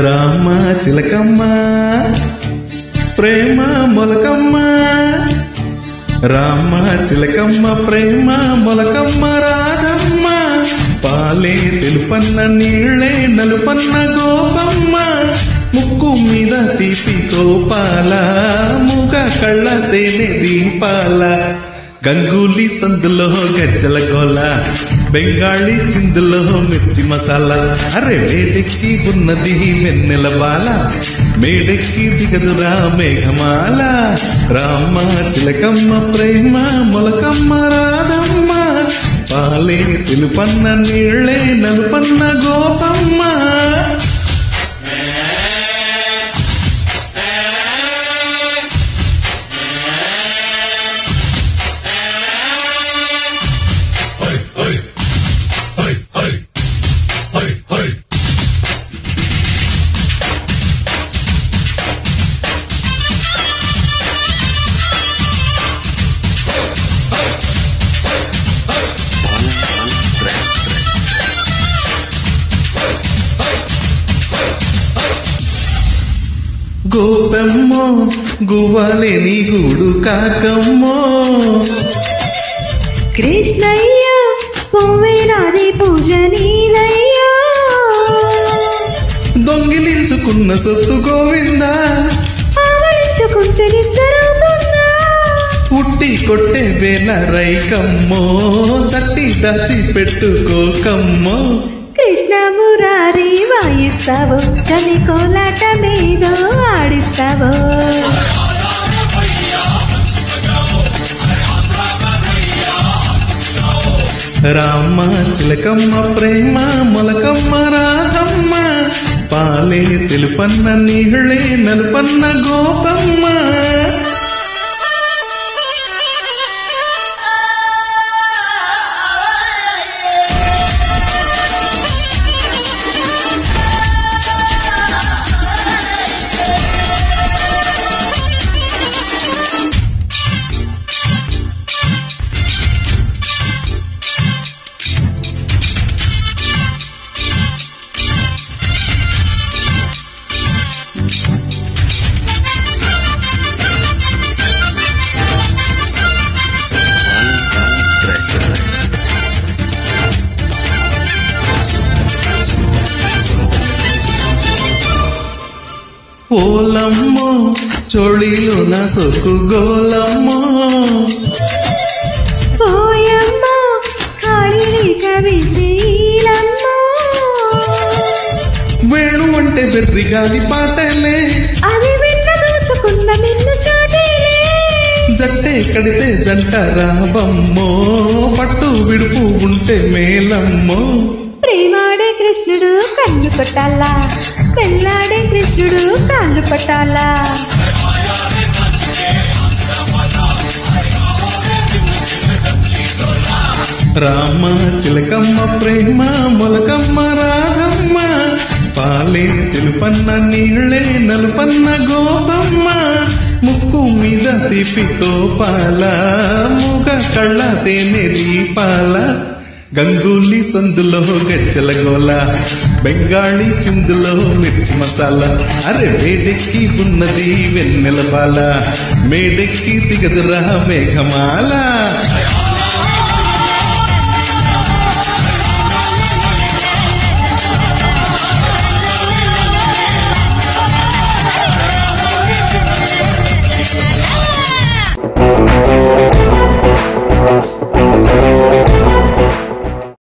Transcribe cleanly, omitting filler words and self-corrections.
రామ చిలకమ్మ ప్రేమ మొలకమ్మ, రామ చిలకమ్మ ప్రేమ మొలకమ్మ రాధమ్మ, పాలే తెలుపన్న నీళ్ళే నలుపన్న గోపమ్మ, ముక్కు మీద తీపి గోపాల, మూగ కళ్ళ తేనె దీపాల, గంగూలీ సందులో గజ్జల గోల, బెంగాళీ చిందులో మిర్చి మసాలా, అరే వేడెక్కి ఉన్నది వెన్నెల బాల, మేడెక్కి దిగదురా మేఘమాల, రామ చిలకమ్మ ప్రేమ మొలకమ్మ రాధమ్మ, పాలే తెలుపన్న నీళ్ళే నలుపన్న గోపమ్మ. గోపమ్మో గువ్వలేని గూడు కాకమ్మో, కృష్ణయ్య పువ్వేనాది పూజ నీలయ్య, దొంగిలించుకున్న సొత్తు గోవింద, ఆవరించుకుంటే నిద్రవుతుందా, ఉట్టి కొట్టే వేల రైకమ్మో, చట్టి దాచి పెట్టుకోకమ్మో, కృష్ణ మురారి వాయిస్తావు, కవి కోలాట మీద ఆడిస్తావు, రామ చిలకమ్మ ప్రేమ మొలకమ్మ రాధమ్మ, పాలే తెలుపన్న నీళ్ళే నలుపన్న గోపమ్మ. ఓలమ్మో చోళీలో నా సొక్కు గోలమ్మో, పోయమ్మో కాళీ కవిశీలమ్మో, వేణు అంటే బెర్రి గాలి పాటలే, అది విన్న దోచుకున్న నిన్ను చాటేలే, జట్టే కడితే జంట రాబమ్మో, పట్టు విడుపు ఉంటే మేలమ్మో, ప్రేమాడే కృష్ణుడు కన్ను కొట్టాలా, పెళ్ళాడే కృష్ణుడు కాళ్ళు పట్టాలా, రామ చిలకమ్మ ప్రేమ మొలకమ్మ రాధమ్మ, పాలే తెలుపన్న నీళ్ళే నలుపన్న గోపమ్మ, ముక్కు మీద తీపి గోపాల, మూగ కళ్ళ తేనె దీపాల, గంగూలీ సందులో గజ్జల గోల, బెంగాళీ చిందులో మిర్చి మసాలా, అరే వేడెక్కి ఉన్నది వెన్నెల బాల, మేడెక్కి దిగదురా మేఘమాల.